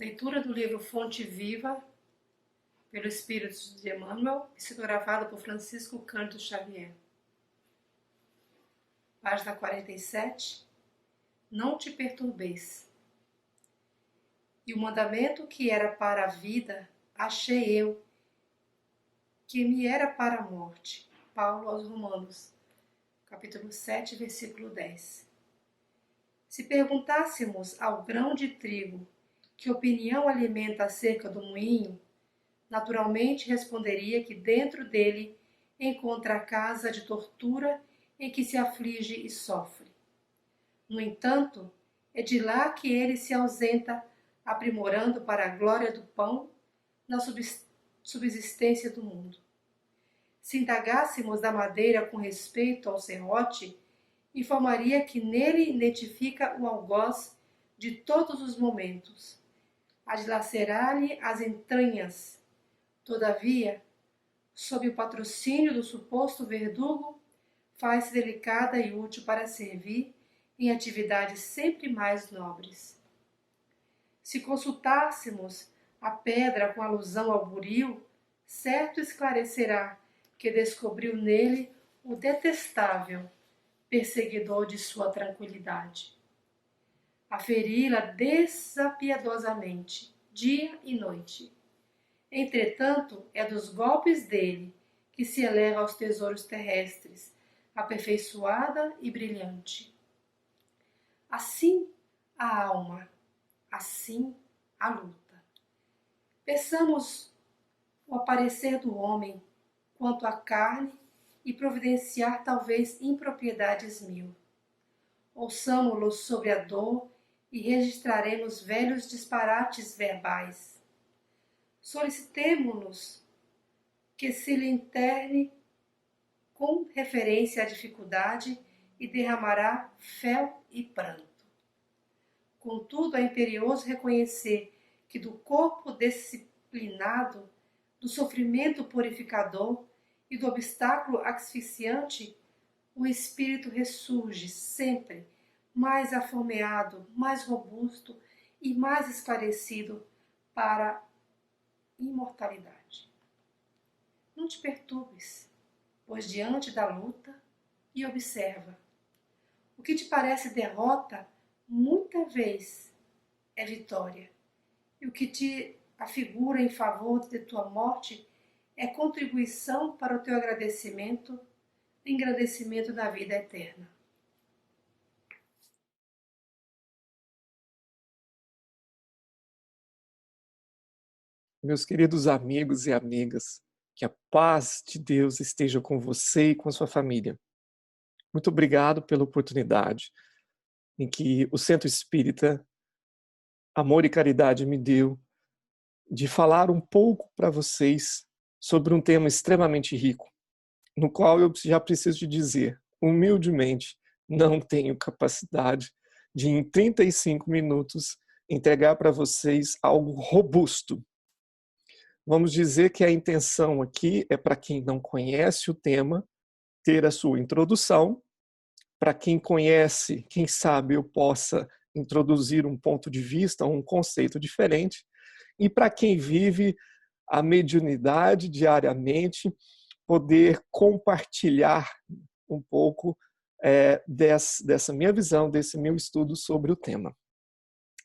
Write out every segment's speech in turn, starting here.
Leitura do livro Fonte Viva, pelo Espírito de Emmanuel, psicografado por Francisco Cândido Xavier. Página 47. Não te perturbeis. E o mandamento que era para a vida, achei eu, que me era para a morte. Paulo aos Romanos, capítulo 7, versículo 10. Se perguntássemos ao grão de trigo que opinião alimenta acerca do moinho, naturalmente responderia que dentro dele encontra a casa de tortura em que se aflige e sofre. No entanto, é de lá que ele se ausenta, aprimorando para a glória do pão na subsistência do mundo. Se indagássemos da madeira com respeito ao serrote, informaria que nele identifica o algoz de todos os momentos, a dilacerar-lhe as entranhas. Todavia, sob o patrocínio do suposto verdugo, faz-se delicada e útil para servir em atividades sempre mais nobres. Se consultássemos a pedra com alusão ao buril, certo esclarecerá que descobriu nele o detestável perseguidor de sua tranquilidade. Aferi-la desapiedosamente, dia e noite. Entretanto, é dos golpes dele que se eleva aos tesouros terrestres, aperfeiçoada e brilhante. Assim a alma, assim a luta. Peçamos o aparecer do homem quanto à carne e providenciar talvez impropriedades mil. Ouçamo-lo sobre a dor e registraremos velhos disparates verbais. Solicitemo-nos que se lhe interne com referência à dificuldade e derramará fel e pranto. Contudo, é imperioso reconhecer que do corpo disciplinado, do sofrimento purificador e do obstáculo asfixiante, o espírito ressurge sempre mais afomeado, mais robusto e mais esclarecido para a imortalidade. Não te perturbes, pois diante da luta e observa. O que te parece derrota, muita vez é vitória. E o que te afigura em favor de tua morte é contribuição para o teu engrandecimento da vida eterna. Meus queridos amigos e amigas, que a paz de Deus esteja com você e com sua família. Muito obrigado pela oportunidade em que o Centro Espírita Amor e Caridade me deu de falar um pouco para vocês sobre um tema extremamente rico, no qual eu já preciso de dizer, humildemente, não tenho capacidade de, em 35 minutos, entregar para vocês algo robusto. Vamos dizer que a intenção aqui é para quem não conhece o tema, ter a sua introdução. Para quem conhece, quem sabe eu possa introduzir um ponto de vista, um conceito diferente. E para quem vive a mediunidade diariamente, poder compartilhar um pouco dessa minha visão, desse meu estudo sobre o tema.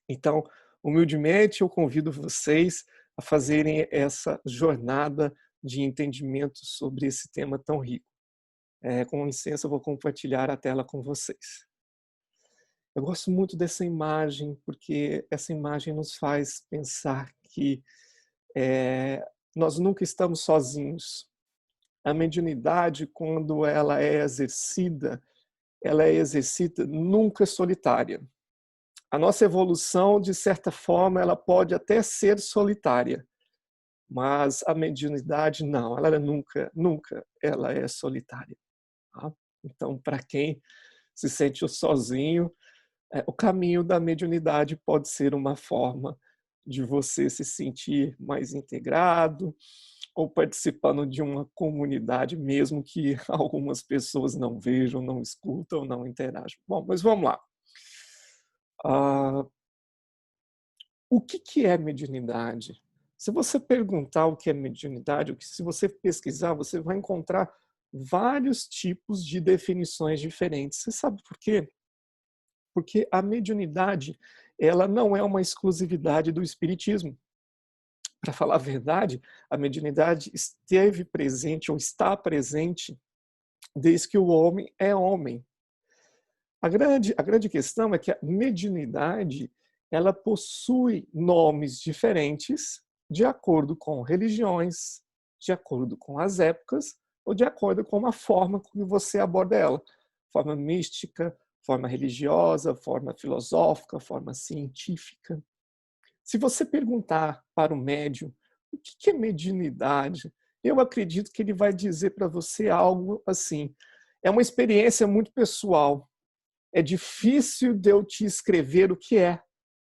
Então, humildemente, eu convido vocês a fazerem essa jornada de entendimento sobre esse tema tão rico. Com licença, eu vou compartilhar a tela com vocês. Eu gosto muito dessa imagem, porque essa imagem nos faz pensar que nós nunca estamos sozinhos. A mediunidade, quando ela é exercida nunca solitária. A nossa evolução, de certa forma, ela pode até ser solitária, mas a mediunidade não, ela nunca ela é solitária. Tá? Então, para quem se sente sozinho, o caminho da mediunidade pode ser uma forma de você se sentir mais integrado ou participando de uma comunidade, mesmo que algumas pessoas não vejam, não escutam, não interagem. Bom, mas vamos lá. O que é mediunidade? Se você perguntar o que é mediunidade, ou que se você pesquisar, você vai encontrar vários tipos de definições diferentes. Você sabe por quê? Porque a mediunidade, ela não é uma exclusividade do espiritismo. Para falar a verdade, a mediunidade esteve presente ou está presente desde que o homem é homem. A grande questão é que a mediunidade ela possui nomes diferentes de acordo com religiões, de acordo com as épocas ou de acordo com a forma que você aborda ela. Forma mística, forma religiosa, forma filosófica, forma científica. Se você perguntar para o médium o que é mediunidade, eu acredito que ele vai dizer para você algo assim. É uma experiência muito pessoal. É difícil de eu te escrever o que é.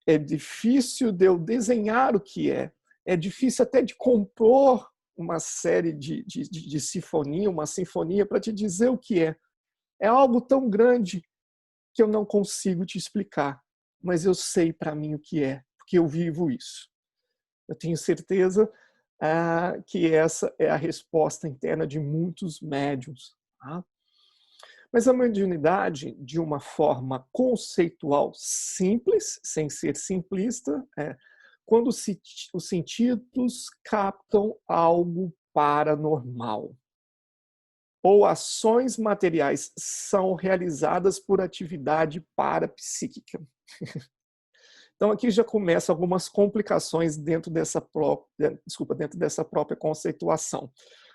É difícil de eu desenhar o que é. É difícil até de compor uma série de sinfonia, uma sinfonia para te dizer o que é. É algo tão grande que eu não consigo te explicar, mas eu sei para mim o que é, porque eu vivo isso. Eu tenho certeza que essa é a resposta interna de muitos médiuns. Tá? Mas a mediunidade, de uma forma conceitual simples, sem ser simplista, é quando os sentidos captam algo paranormal ou ações materiais são realizadas por atividade parapsíquica. Então aqui já começam algumas complicações dentro dessa própria conceituação.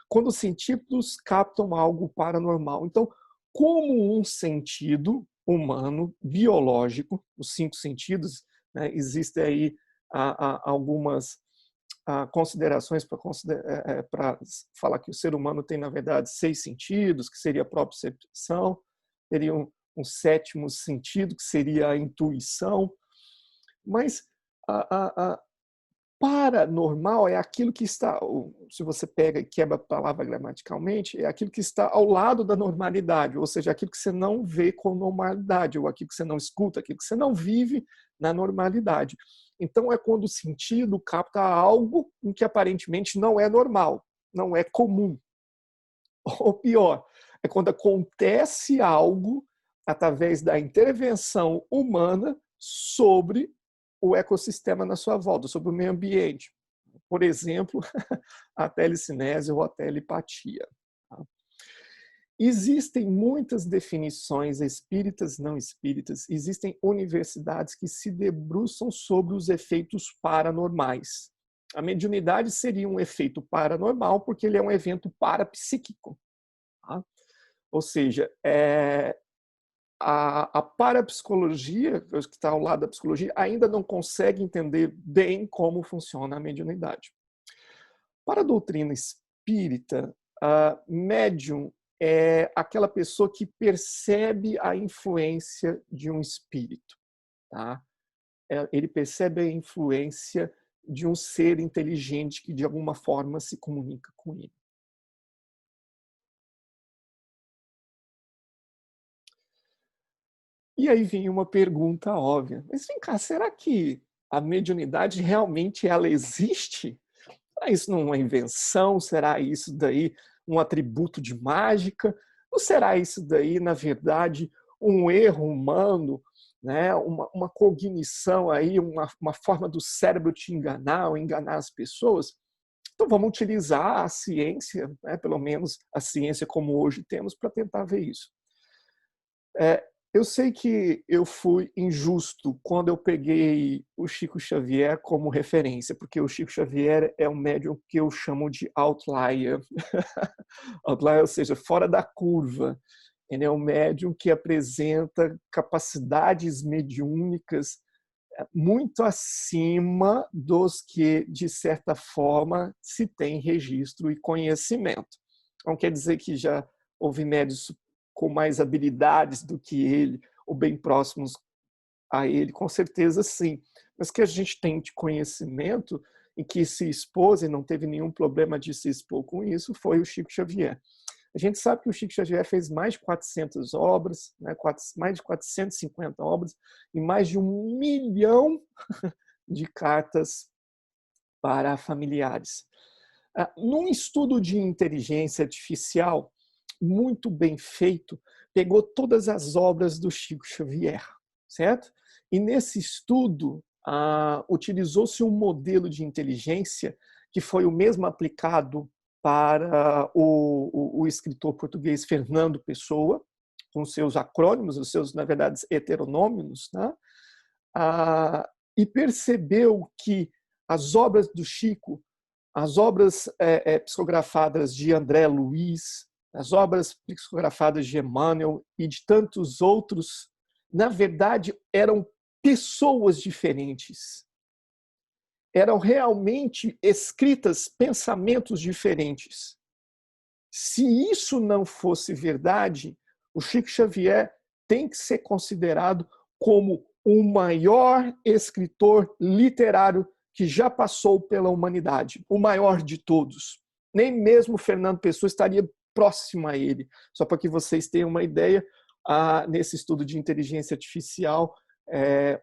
Quando os sentidos captam algo paranormal. Então, como um sentido humano, biológico, os 5 sentidos, né, existem aí algumas considerações para falar que o ser humano tem, na verdade, 6 sentidos, que seria a propriocepção, teria um 7º sentido, que seria a intuição, mas a paranormal é aquilo que está, se você pega e quebra a palavra gramaticalmente, é aquilo que está ao lado da normalidade, ou seja, aquilo que você não vê com normalidade, ou aquilo que você não escuta, aquilo que você não vive na normalidade. Então é quando o sentido capta algo em que aparentemente não é normal, não é comum. Ou pior, é quando acontece algo através da intervenção humana sobre o ecossistema na sua volta, sobre o meio ambiente. Por exemplo, a telecinese ou a telepatia. Existem muitas definições espíritas, não espíritas, existem universidades que se debruçam sobre os efeitos paranormais. A mediunidade seria um efeito paranormal porque ele é um evento parapsíquico. Tá? Ou seja, a parapsicologia, que está ao lado da psicologia, ainda não consegue entender bem como funciona a mediunidade. Para a doutrina espírita, médium é aquela pessoa que percebe a influência de um espírito. Tá? Ele percebe a influência de um ser inteligente que, de alguma forma, se comunica com ele. E aí vem uma pergunta óbvia. Mas vem cá, será que a mediunidade realmente ela existe? Será isso não é uma invenção? Será isso daí um atributo de mágica? Ou será isso daí, na verdade, um erro humano, né? uma cognição aí, uma forma do cérebro te enganar ou enganar as pessoas? Então vamos utilizar a ciência, né? Pelo menos a ciência como hoje temos, para tentar ver isso. Eu sei que eu fui injusto quando eu peguei o Chico Xavier como referência, porque o Chico Xavier é um médium que eu chamo de outlier. Outlier, ou seja, fora da curva. Ele é um médium que apresenta capacidades mediúnicas muito acima dos que, de certa forma, se tem registro e conhecimento. Não quer dizer que já houve médios com mais habilidades do que ele, ou bem próximos a ele, com certeza sim. Mas que a gente tem de conhecimento e que se expôs e não teve nenhum problema de se expor com isso, foi o Chico Xavier. A gente sabe que o Chico Xavier fez mais de 400 obras, né, mais de 450 obras, e mais de 1 milhão de cartas para familiares. Num estudo de inteligência artificial muito bem feito, pegou todas as obras do Chico Xavier, certo? E nesse estudo, utilizou-se um modelo de inteligência que foi o mesmo aplicado para o escritor português Fernando Pessoa, com seus acrônimos, os seus, na verdade, heteronômicos, né? E percebeu que as obras do Chico, as obras psicografadas de André Luiz, as obras psicografadas de Emmanuel e de tantos outros, na verdade, eram pessoas diferentes. Eram realmente escritas pensamentos diferentes. Se isso não fosse verdade, o Chico Xavier tem que ser considerado como o maior escritor literário que já passou pela humanidade, o maior de todos. Nem mesmo Fernando Pessoa estaria próximo a ele. Só para que vocês tenham uma ideia, nesse estudo de inteligência artificial,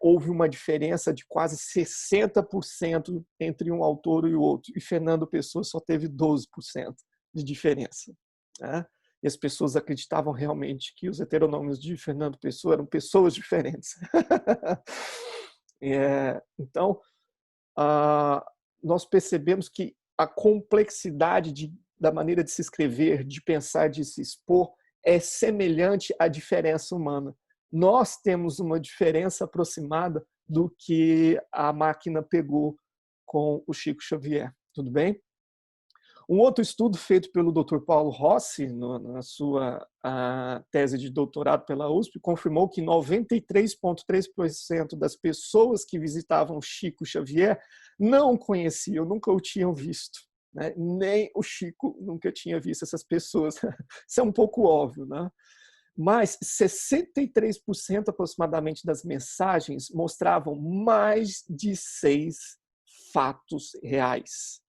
houve uma diferença de quase 60% entre um autor e o outro, e Fernando Pessoa só teve 12% de diferença. Né? E as pessoas acreditavam realmente que os heteronômios de Fernando Pessoa eram pessoas diferentes. Então, nós percebemos que a complexidade da maneira de se escrever, de pensar, de se expor, é semelhante à diferença humana. Nós temos uma diferença aproximada do que a máquina pegou com o Chico Xavier. Tudo bem? Um outro estudo feito pelo Dr. Paulo Rossi, na sua tese de doutorado pela USP, confirmou que 93,3% das pessoas que visitavam Chico Xavier não conheciam, nunca o tinham visto. Né? Nem o Chico nunca tinha visto essas pessoas. Isso é um pouco óbvio, né? Mas 63% aproximadamente das mensagens mostravam mais de 6 fatos reais.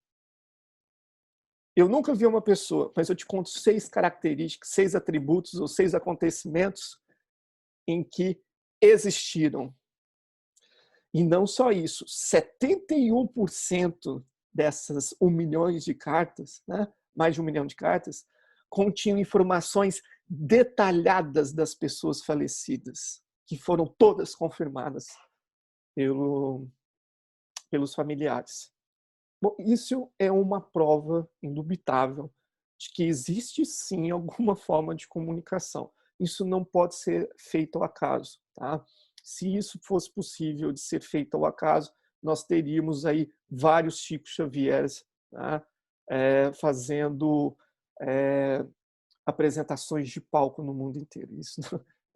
Eu nunca vi uma pessoa, mas eu te conto 6 características, 6 atributos ou 6 acontecimentos em que existiram. E não só isso, 71% dessas 1 milhão de cartas, né, mais de 1 milhão de cartas, continham informações detalhadas das pessoas falecidas, que foram todas confirmadas pelos familiares. Bom, isso é uma prova indubitável de que existe sim alguma forma de comunicação. Isso não pode ser feito ao acaso. Tá? Se isso fosse possível de ser feito ao acaso, nós teríamos aí vários Chico Xavieres, tá? Fazendo apresentações de palco no mundo inteiro. Isso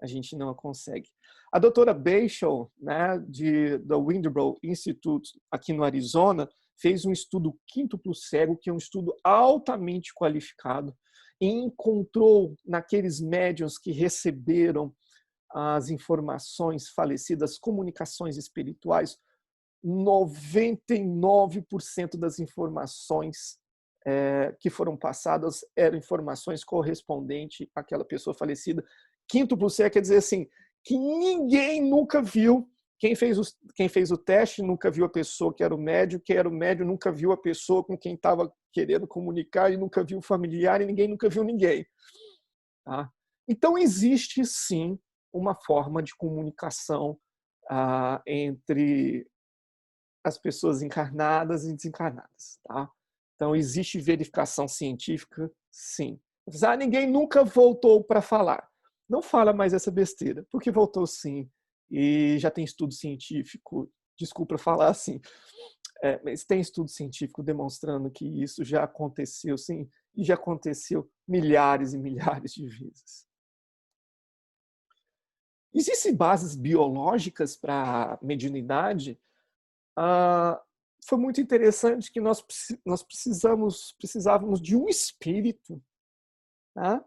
a gente não consegue. A doutora Beischel, né, do Windbrow Institute, aqui no Arizona, fez um estudo quíntuplo cego, que é um estudo altamente qualificado, e encontrou naqueles médiuns que receberam as informações falecidas, comunicações espirituais, 99% das informações que foram passadas eram informações correspondentes àquela pessoa falecida. Quíntuplo cego quer dizer assim, que ninguém nunca viu. Quem fez o teste nunca viu a pessoa que era o médium, quem era o médium nunca viu a pessoa com quem estava querendo comunicar, e nunca viu o familiar, e ninguém nunca viu ninguém. Tá? Então, existe sim uma forma de comunicação entre as pessoas encarnadas e desencarnadas. Tá? Então, existe verificação científica, sim. Ninguém nunca voltou para falar. Não fala mais essa besteira, porque voltou sim. E já tem estudo científico, desculpa falar assim, mas tem estudo científico demonstrando que isso já aconteceu, sim, e já aconteceu milhares e milhares de vezes. Existem bases biológicas para a mediunidade? Foi muito interessante que nós precisávamos de um espírito, tá?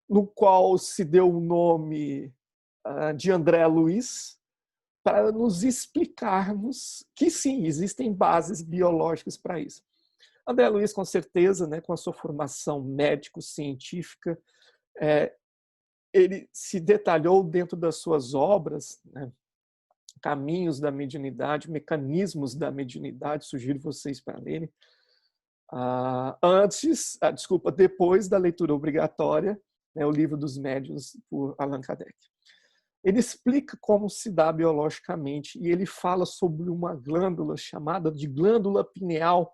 No qual se deu o nome de André Luiz, para nos explicarmos que sim, existem bases biológicas para isso. André Luiz, com certeza, né, com a sua formação médico-científica, ele se detalhou dentro das suas obras, né, caminhos da mediunidade, mecanismos da mediunidade, sugiro vocês para lerem. Depois da leitura obrigatória, né, o Livro dos Médiuns, por Allan Kardec. Ele explica como se dá biologicamente e ele fala sobre uma glândula chamada de glândula pineal,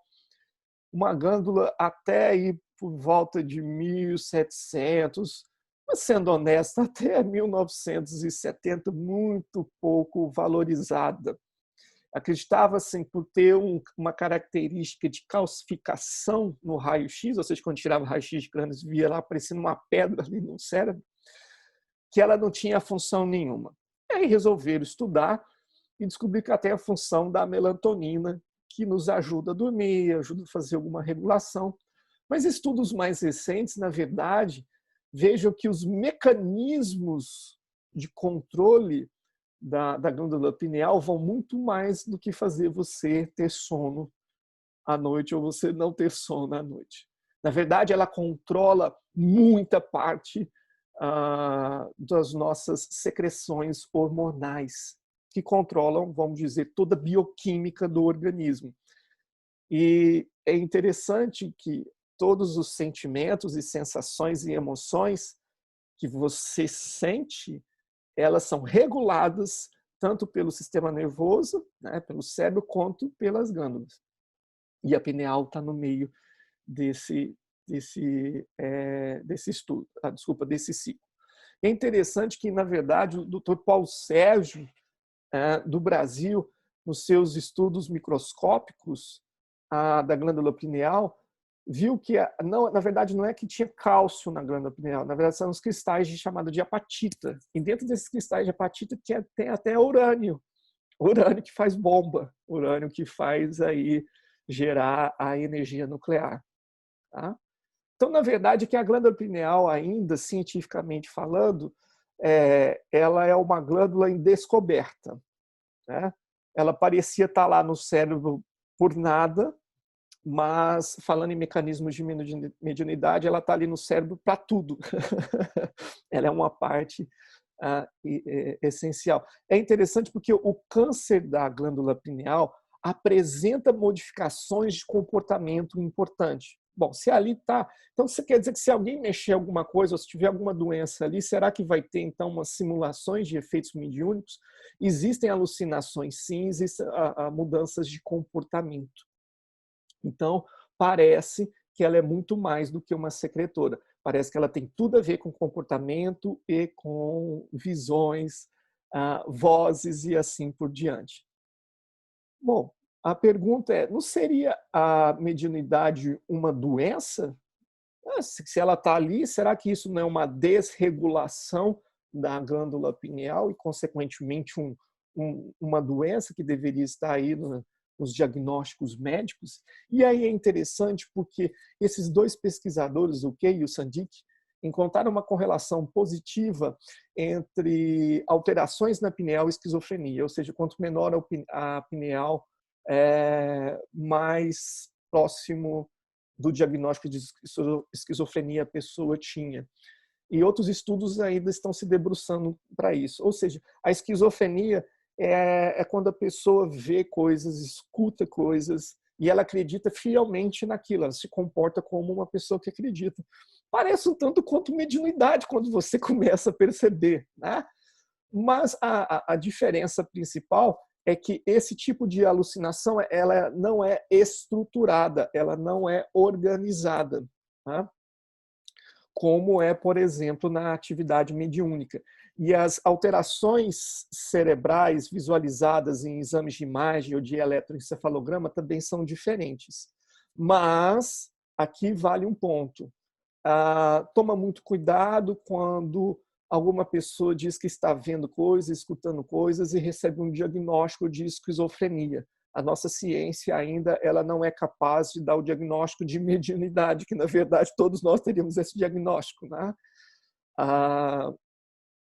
uma glândula até aí por volta de 1700, mas sendo honesto, até 1970, muito pouco valorizada. Acreditava-se por ter uma característica de calcificação no raio-x, ou seja, quando tirava o raio-x de crânios, via lá parecendo uma pedra ali no cérebro, que ela não tinha função nenhuma. E aí resolveram estudar e descobrir que ela tem a função da melatonina, que nos ajuda a dormir, ajuda a fazer alguma regulação. Mas estudos mais recentes, na verdade, vejam que os mecanismos de controle da glândula pineal vão muito mais do que fazer você ter sono à noite ou você não ter sono à noite. Na verdade, ela controla muita parte das nossas secreções hormonais, que controlam, vamos dizer, toda a bioquímica do organismo. E é interessante que todos os sentimentos e sensações e emoções que você sente, elas são reguladas tanto pelo sistema nervoso, né, pelo cérebro, quanto pelas glândulas. E a pineal está no meio desse estudo, desse ciclo. É interessante que, na verdade, o Dr. Paulo Sérgio, do Brasil, nos seus estudos microscópicos da glândula pineal, viu que, na verdade, não é que tinha cálcio na glândula pineal, na verdade, são os cristais chamados de apatita. E dentro desses cristais de apatita tem até urânio que faz bomba, urânio que faz aí gerar a energia nuclear. Tá? Então, na verdade, que a glândula pineal, ainda cientificamente falando, ela é uma glândula em descoberta. Né? Ela parecia estar lá no cérebro por nada, mas, falando em mecanismos de mediunidade, ela está ali no cérebro para tudo. Ela é uma parte essencial. É interessante porque o câncer da glândula pineal apresenta modificações de comportamento importante. Bom, se ali está... Então, isso quer dizer que se alguém mexer alguma coisa, ou se tiver alguma doença ali, será que vai ter, então, umas simulações de efeitos mediúnicos? Existem alucinações, sim, existem mudanças de comportamento. Então, parece que ela é muito mais do que uma secretora. Parece que ela tem tudo a ver com comportamento e com visões, vozes e assim por diante. Bom, a pergunta é, não seria a mediunidade uma doença? Se ela está ali, será que isso não é uma desregulação da glândula pineal e, consequentemente, uma doença que deveria estar aí nos diagnósticos médicos? E aí é interessante porque esses dois pesquisadores, o Kay e o Sandik, encontraram uma correlação positiva entre alterações na pineal e esquizofrenia, ou seja, quanto menor a pineal, mais próximo do diagnóstico de esquizofrenia a pessoa tinha. E outros estudos ainda estão se debruçando para isso. Ou seja, a esquizofrenia é quando a pessoa vê coisas, escuta coisas, e ela acredita fielmente naquilo, ela se comporta como uma pessoa que acredita. Parece um tanto quanto mediunidade quando você começa a perceber. Né? Mas a diferença principal é que esse tipo de alucinação ela não é estruturada, ela não é organizada, tá? Como é, por exemplo, na atividade mediúnica. E as alterações cerebrais visualizadas em exames de imagem ou de eletroencefalograma também são diferentes. Mas aqui vale um ponto. Toma muito cuidado quando alguma pessoa diz que está vendo coisas, escutando coisas e recebe um diagnóstico de esquizofrenia. A nossa ciência ainda ela não é capaz de dar o diagnóstico de mediunidade, que na verdade todos nós teríamos esse diagnóstico. Né?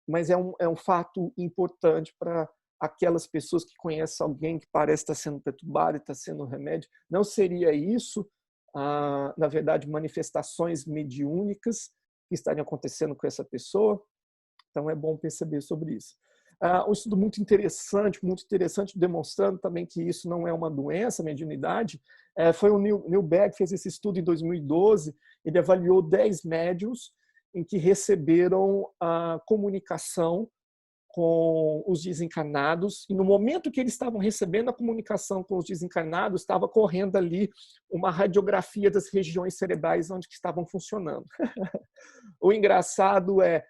Mas é um fato importante para aquelas pessoas que conhecem alguém que parece estar sendo perturbado e está sendo remédio. Não seria isso, na verdade, manifestações mediúnicas que estariam acontecendo com essa pessoa? Então é bom perceber sobre isso. Um estudo muito interessante, demonstrando também que isso não é uma doença, a mediunidade. Foi o Neil Berg que fez esse estudo em 2012. Ele avaliou 10 médiuns em que receberam a comunicação com os desencarnados, e no momento que eles estavam recebendo a comunicação com os desencarnados, estava correndo ali uma radiografia das regiões cerebrais onde que estavam funcionando. O engraçado é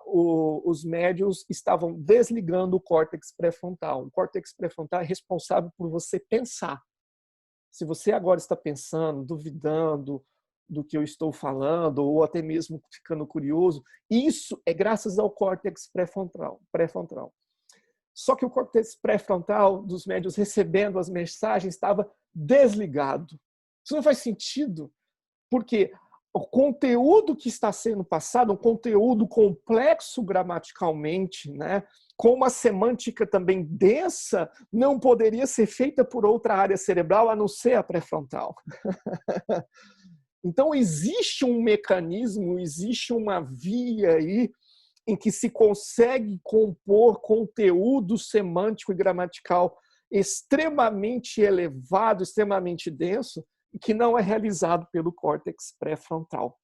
os médiuns estavam desligando o córtex pré-frontal. O córtex pré-frontal é responsável por você pensar. Se você agora está pensando, duvidando do que eu estou falando, ou até mesmo ficando curioso, isso é graças ao córtex pré-frontal. Só que o córtex pré-frontal dos médiuns recebendo as mensagens estava desligado. Isso não faz sentido, porque o conteúdo que está sendo passado, um conteúdo complexo gramaticalmente, né, com uma semântica também densa, não poderia ser feita por outra área cerebral a não ser a pré-frontal. Então, existe um mecanismo, existe uma via aí em que se consegue compor conteúdo semântico e gramatical extremamente elevado, extremamente denso, que não é realizado pelo córtex pré-frontal.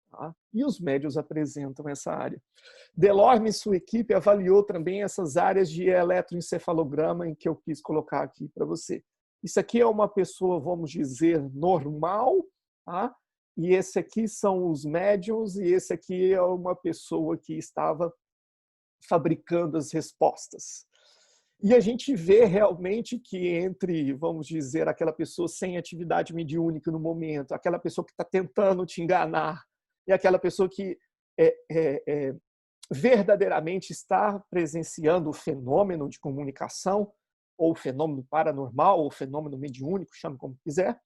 Tá? E os médiuns apresentam essa área. Delorme e sua equipe avaliou também essas áreas de eletroencefalograma em que eu quis colocar aqui para você. Isso aqui é uma pessoa, vamos dizer, normal, tá? E esse aqui são os médiuns, e esse aqui é uma pessoa que estava fabricando as respostas. E a gente vê realmente que entre, vamos dizer, aquela pessoa sem atividade mediúnica no momento, aquela pessoa que está tentando te enganar, e aquela pessoa que verdadeiramente está presenciando o fenômeno de comunicação, ou o fenômeno paranormal, ou o fenômeno mediúnico, chame como quiser,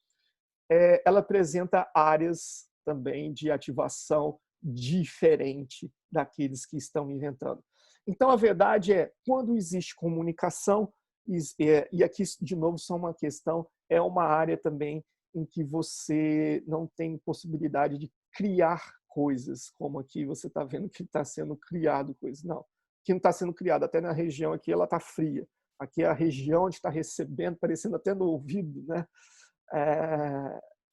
ela apresenta áreas também de ativação diferente daqueles que estão inventando. Então, a verdade é, quando existe comunicação, e aqui, de novo, só uma questão, é uma área também em que você não tem possibilidade de criar coisas, como aqui você está vendo que está sendo criado coisas. Não, que não está sendo criado, até na região aqui ela está fria. Aqui é a região onde está recebendo, parecendo até no ouvido, né?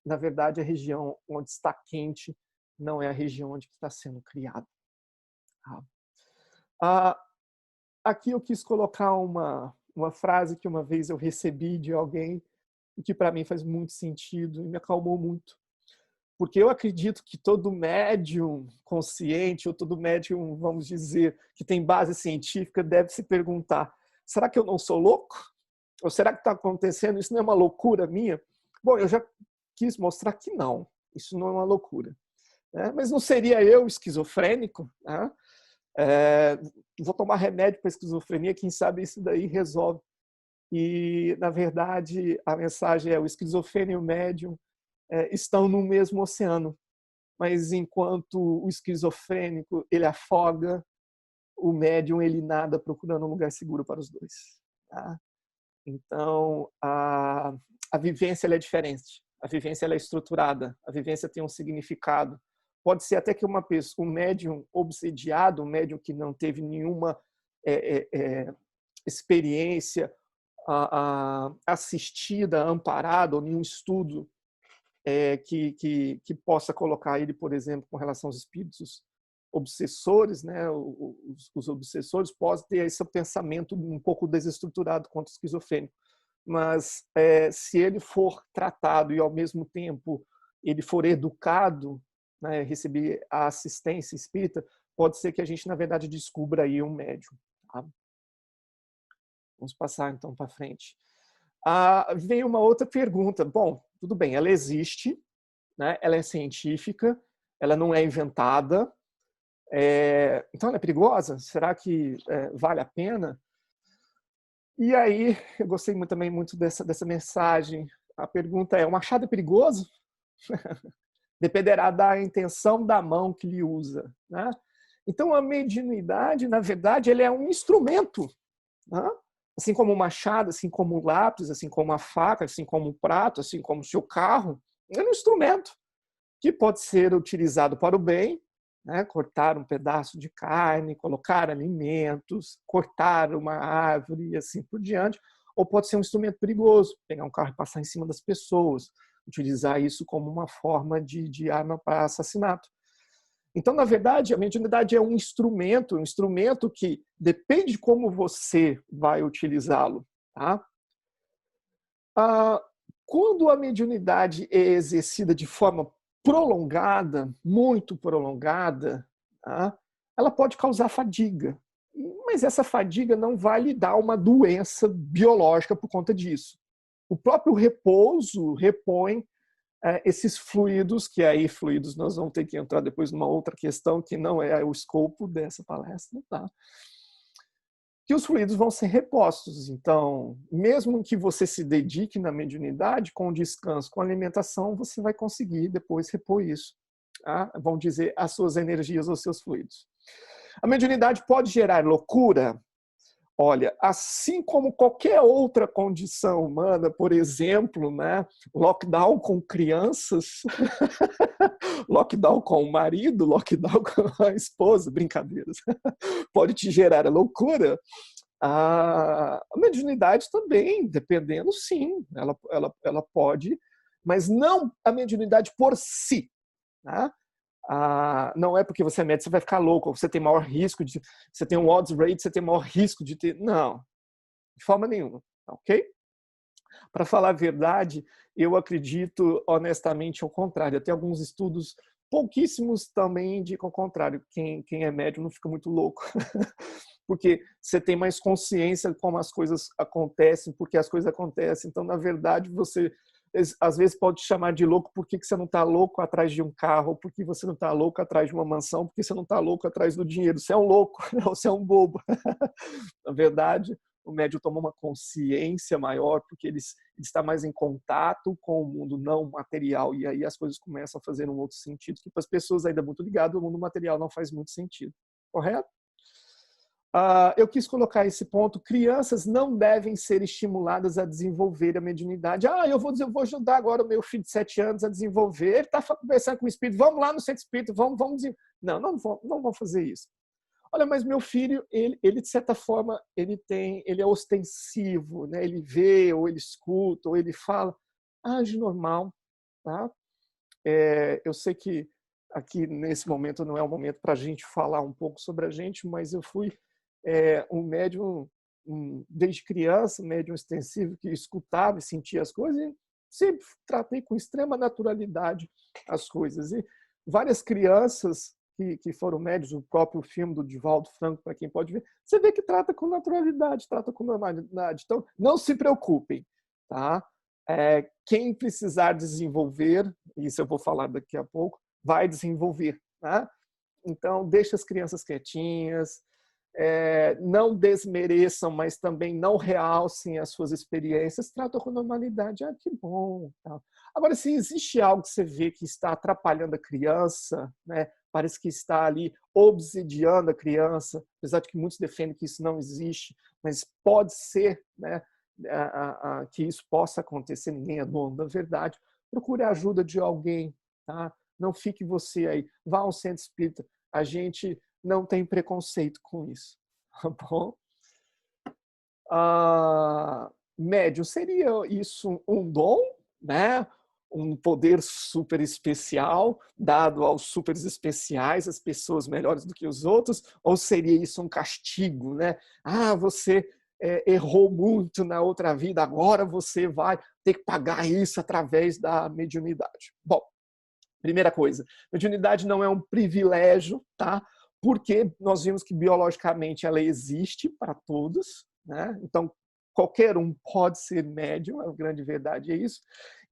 Na verdade, a região onde está quente não é a região onde está sendo criado. Aqui eu quis colocar uma frase que uma vez eu recebi de alguém e que para mim faz muito sentido e me acalmou muito. Porque eu acredito que todo médium consciente, ou todo médium, vamos dizer, que tem base científica, deve se perguntar: será que eu não sou louco? Ou será que está acontecendo? Isso não é uma loucura minha? Bom, eu já quis mostrar que não, isso não é uma loucura. Mas não seria eu esquizofrênico? Vou tomar remédio para esquizofrenia, quem sabe isso daí resolve. E, na verdade, a mensagem é: o esquizofrênico e o médium estão no mesmo oceano, mas enquanto o esquizofrênico ele afoga, o médium ele nada procurando um lugar seguro para os dois. Tá? Então, a vivência ela é diferente, a vivência ela é estruturada, a vivência tem um significado. Pode ser até que uma pessoa, um médium obsediado, um médium que não teve nenhuma experiência assistida, amparada, ou nenhum estudo que possa colocar ele, por exemplo, com relação aos espíritos obsessores, né? Os obsessores podem ter esse pensamento um pouco desestruturado quanto ao esquizofrênico, mas se ele for tratado e, ao mesmo tempo, ele for educado, né, receber a assistência espírita, pode ser que a gente, na verdade, descubra aí um médium. Tá? Vamos passar, então, para frente. Vem uma outra pergunta. Bom, tudo bem, ela existe, né? Ela é científica, ela não é inventada, então ela é perigosa? Será que vale a pena? E aí, eu gostei também muito dessa mensagem. A pergunta é: o machado é perigoso? Dependerá da intenção da mão que ele usa. Né? Então, a mediunidade, na verdade, ele é um instrumento. Né? Assim como o machado, assim como o lápis, assim como a faca, assim como o prato, assim como o seu carro, é um instrumento que pode ser utilizado para o bem né? Cortar um pedaço de carne, colocar alimentos, cortar uma árvore e assim por diante. Ou pode ser um instrumento perigoso, pegar um carro e passar em cima das pessoas, utilizar isso como uma forma de arma para assassinato. Então, na verdade, a mediunidade é um instrumento que depende de como você vai utilizá-lo. Tá? Quando a mediunidade é exercida de forma prolongada, muito prolongada, tá? Ela pode causar fadiga. Mas essa fadiga não vai lhe dar uma doença biológica por conta disso. O próprio repouso repõe esses fluidos, que aí fluidos nós vamos ter que entrar depois numa outra questão que não é o escopo dessa palestra, tá? Que os fluidos vão ser repostos. Então, mesmo que você se dedique na mediunidade, com descanso, com alimentação, você vai conseguir depois repor isso. Tá? Vão dizer as suas energias ou seus fluidos. A mediunidade pode gerar loucura? Olha, assim como qualquer outra condição humana, por exemplo, né, lockdown com crianças, lockdown com o marido, lockdown com a esposa, brincadeiras, pode te gerar a loucura. A mediunidade também, dependendo, sim, ela pode, mas não a mediunidade por si. Né? Não é porque você é médico, você vai ficar louco, ou você tem maior risco de. Você tem um odds rate, você tem maior risco de ter. Não, de forma nenhuma, ok? Para falar a verdade, eu acredito honestamente ao contrário. Até alguns estudos, pouquíssimos também indicam ao contrário. Quem é médium não fica muito louco. Porque você tem mais consciência de como as coisas acontecem, porque as coisas acontecem. Então, na verdade, você às vezes pode te chamar de louco porque você não está louco atrás de um carro, porque você não está louco atrás de uma mansão, porque você não está louco atrás do dinheiro. Você é um louco, você é um bobo. Na verdade, o médium toma uma consciência maior porque ele está mais em contato com o mundo não material, e aí as coisas começam a fazer um outro sentido, que para as pessoas ainda muito ligadas, o mundo material não faz muito sentido. Correto? Eu quis colocar esse ponto. Crianças não devem ser estimuladas a desenvolver a mediunidade. Eu vou ajudar agora o meu filho de 7 anos a desenvolver. Ele está conversando com o espírito. Vamos lá no centro espírita. Vamos. Não vão fazer isso. Olha, mas meu filho, ele de certa forma, ele é ostensivo, né? Ele vê, ou ele escuta, ou ele fala. Age normal, tá? Eu sei que aqui nesse momento não é o momento para a gente falar um pouco sobre a gente, mas eu fui um médium desde criança, médium extensivo que escutava e sentia as coisas e sempre tratei com extrema naturalidade as coisas. E várias crianças que foram médios, o próprio filme do Divaldo Franco, para quem pode ver, você vê que trata com naturalidade, trata com normalidade. Então, não se preocupem, tá? Quem precisar desenvolver, isso eu vou falar daqui a pouco, vai desenvolver. Tá? Então, deixa as crianças quietinhas, não desmereçam, mas também não realcem as suas experiências, tratam com normalidade. Que bom. Tá? Agora, se existe algo que você vê que está atrapalhando a criança, né? Parece que está ali obsidiando a criança, apesar de que muitos defendem que isso não existe, mas pode ser, né? Que isso possa acontecer, ninguém é dono da verdade. Procure a ajuda de alguém, tá? Não fique você aí. Vá ao centro espírita. A gente não tem preconceito com isso, tá bom? Médium, seria isso um dom, né? Um poder super especial dado aos super especiais, as pessoas melhores do que os outros, ou seria isso um castigo, né? Você errou muito na outra vida, agora você vai ter que pagar isso através da mediunidade. Bom, primeira coisa, mediunidade não é um privilégio, tá? Porque nós vimos que biologicamente ela existe para todos, né? Então qualquer um pode ser médium, a grande verdade é isso.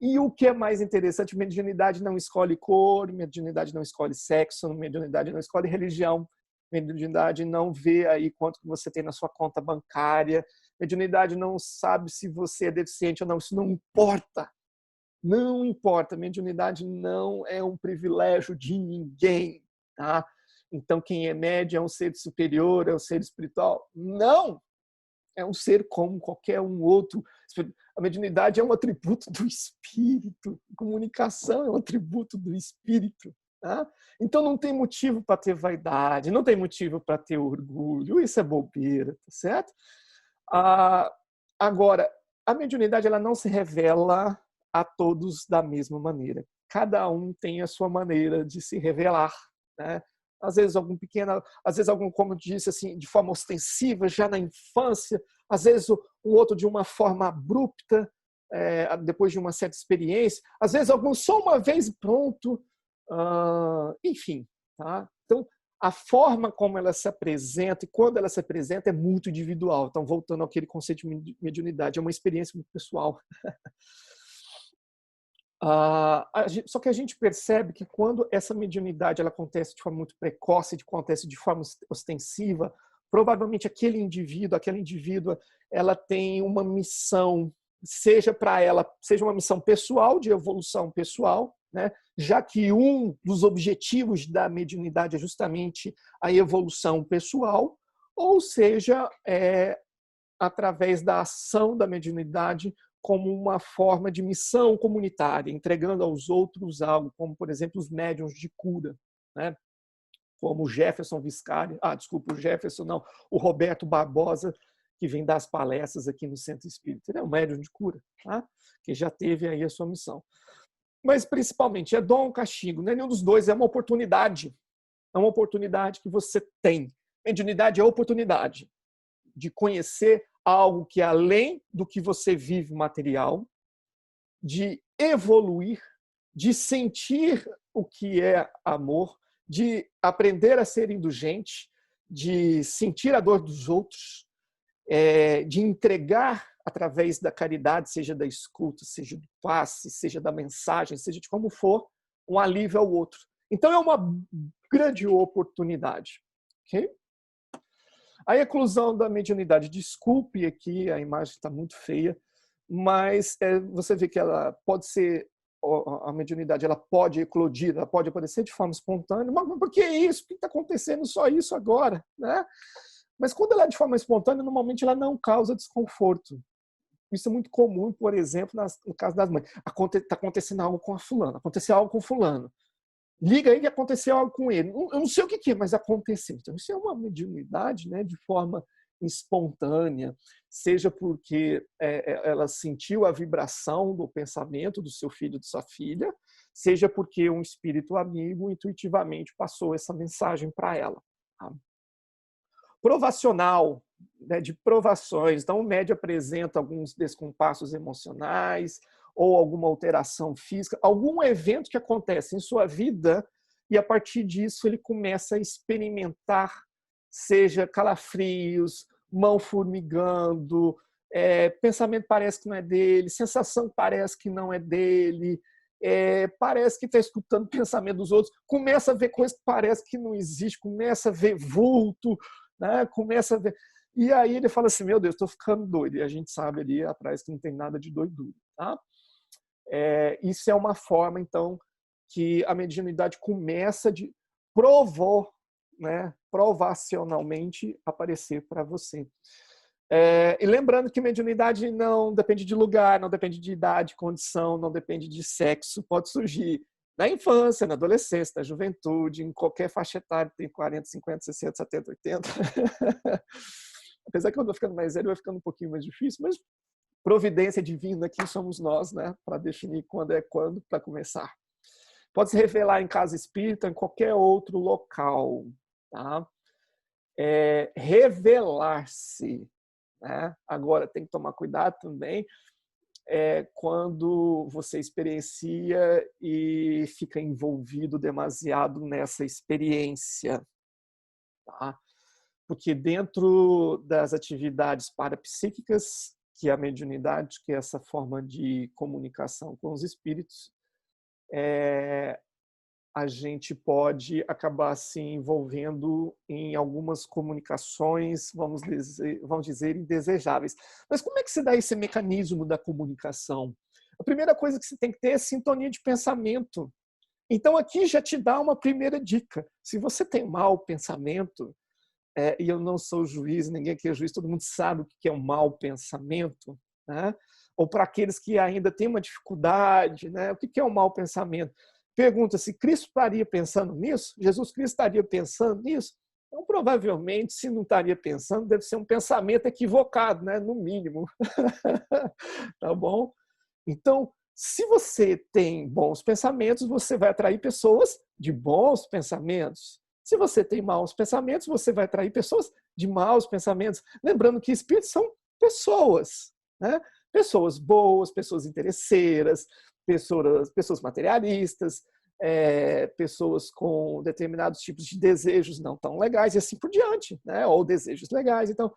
E o que é mais interessante, mediunidade não escolhe cor, mediunidade não escolhe sexo, mediunidade não escolhe religião, mediunidade não vê aí quanto que você tem na sua conta bancária, mediunidade não sabe se você é deficiente ou não, isso não importa. Não importa, mediunidade não é um privilégio de ninguém, tá? Então, quem é médium é um ser superior, é um ser espiritual? Não! É um ser como qualquer um outro. A mediunidade é um atributo do espírito. A comunicação é um atributo do espírito, Tá? Então não tem motivo para ter vaidade, não tem motivo para ter orgulho, isso é bobeira, tá certo? Agora, a mediunidade ela não se revela a todos da mesma maneira. Cada um tem a sua maneira de se revelar, né? Às vezes algum pequeno, às vezes algum, como eu disse assim, de forma ostensiva já na infância, às vezes o outro de uma forma abrupta, depois de uma certa experiência, às vezes algum só uma vez e pronto, enfim, tá? Então a forma como ela se apresenta e quando ela se apresenta é muito individual. Então, voltando àquele conceito de mediunidade, é uma experiência muito pessoal. Só que a gente percebe que quando essa mediunidade ela acontece de forma muito precoce, acontece de forma ostensiva, provavelmente aquele indivíduo, aquela indivídua, ela tem uma missão, seja para ela, seja uma missão pessoal, de evolução pessoal, né? Já que um dos objetivos da mediunidade é justamente a evolução pessoal, ou seja, através da ação da mediunidade como uma forma de missão comunitária, entregando aos outros algo, como, por exemplo, os médiuns de cura, né? Como o Jefferson Viscari, desculpa, o Jefferson não, o Roberto Barbosa, que vem das palestras aqui no Centro Espírita. Ele é um médium de cura, tá? Que já teve aí a sua missão. Mas, principalmente, é dom ou castigo, não é nenhum dos dois, é uma oportunidade. É uma oportunidade que você tem. Mediunidade é a oportunidade de conhecer algo que é além do que você vive material, de evoluir, de sentir o que é amor, de aprender a ser indulgente, de sentir a dor dos outros, de entregar através da caridade, seja da escuta, seja do passe, seja da mensagem, seja de como for, um alívio ao outro. Então é uma grande oportunidade. Okay? A eclusão da mediunidade, desculpe aqui, a imagem está muito feia, mas você vê que ela pode ser, a mediunidade ela pode eclodir, ela pode aparecer de forma espontânea, mas por que isso? Por que está acontecendo só isso agora? Né? Mas quando ela é de forma espontânea, normalmente ela não causa desconforto. Isso é muito comum, por exemplo, no caso das mães. Está acontecendo algo com a fulana, aconteceu algo com fulano. Liga aí que aconteceu algo com ele. Eu não sei o que é, mas aconteceu. Então, isso é uma mediunidade, né, de forma espontânea, seja porque ela sentiu a vibração do pensamento do seu filho, de sua filha, seja porque um espírito amigo intuitivamente passou essa mensagem para ela. Tá? Provacional, né, de provações. Então, o médium apresenta alguns descompassos emocionais ou alguma alteração física, algum evento que acontece em sua vida e, a partir disso, ele começa a experimentar, seja calafrios, mão formigando, pensamento parece que não é dele, sensação parece que não é dele, parece que está escutando o pensamento dos outros, começa a ver coisas que parece que não existe, começa a ver vulto, né? Começa a ver. E aí ele fala assim, meu Deus, estou ficando doido. E a gente sabe ali atrás que não tem nada de doidura. Tá? Isso é uma forma, então, que a mediunidade começa de provacionalmente aparecer para você. E lembrando que mediunidade não depende de lugar, não depende de idade, condição, não depende de sexo, pode surgir na infância, na adolescência, na juventude, em qualquer faixa etária, tem 40, 50, 60, 70, 80. Apesar que eu vou ficando mais velho, vai ficando um pouquinho mais difícil, mas providência divina, aqui somos nós, né, para definir quando é quando para começar. Pode se revelar em casa espírita, em qualquer outro local. Tá? Revelar-se. Né? Agora, tem que tomar cuidado também quando você experiencia e fica envolvido demasiado nessa experiência. Tá? Porque dentro das atividades parapsíquicas, que é a mediunidade, que é essa forma de comunicação com os espíritos, a gente pode acabar se envolvendo em algumas comunicações, vamos dizer, indesejáveis. Mas como é que se dá esse mecanismo da comunicação? A primeira coisa que você tem que ter é sintonia de pensamento. Então, aqui já te dá uma primeira dica. Se você tem mau pensamento, e eu não sou juiz, ninguém aqui é juiz, todo mundo sabe o que é um mau pensamento, né? Ou para aqueles que ainda têm uma dificuldade, né? O que é um mau pensamento? Pergunta se Cristo estaria pensando nisso? Jesus Cristo estaria pensando nisso? Então, provavelmente, se não estaria pensando, deve ser um pensamento equivocado, né? No mínimo. Tá bom? Então, se você tem bons pensamentos, você vai atrair pessoas de bons pensamentos. Se você tem maus pensamentos, você vai atrair pessoas de maus pensamentos. Lembrando que espíritos são pessoas, né? Pessoas boas, pessoas interesseiras, pessoas materialistas, pessoas com determinados tipos de desejos não tão legais e assim por diante, né? Ou desejos legais. Então,